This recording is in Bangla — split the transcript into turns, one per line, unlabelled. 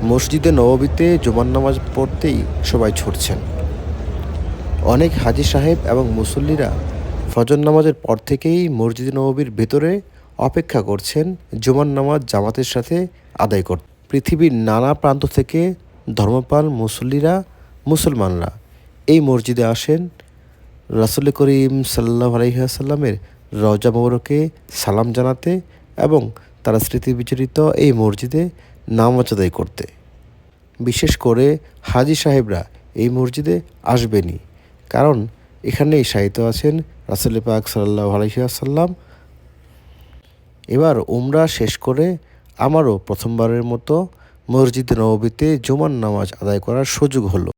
মসজিদে নববীতে জুমার নামাজ পড়তেই সবাই ছুটছেন। অনেক হাজী সাহেব এবং মুসল্লিরা ফজর নামাজের পর থেকেই মসজিদে নববীর ভেতরে অপেক্ষা করছেন জুমার নামাজ জামাতের সাথে আদায় করতে। পৃথিবীর নানা প্রান্ত থেকে ধর্মপ্রাণ মুসলমানরা এই মসজিদে আসেন রাসূল করিম সাল্লাল্লাহু আলাইহি ওয়াসাল্লামের রওজা মোবারকে সালাম জানাতে এবং তারা স্মৃতি বিজড়িত এই মসজিদে নামাজ আদায় করতে। বিশেষ করে হাজী সাহেবরা এই মসজিদে আসবেনই, কারণ এখানেই শায়িত আছেন রাসূল পাক সাল্লাল্লাহু আলাইহি ওয়াসাল্লাম। এবার উমরা শেষ করে আমারও প্রথমবারের মতো মসজিদে নববীতে জুমার নামাজ আদায় করার সুযোগ হলো।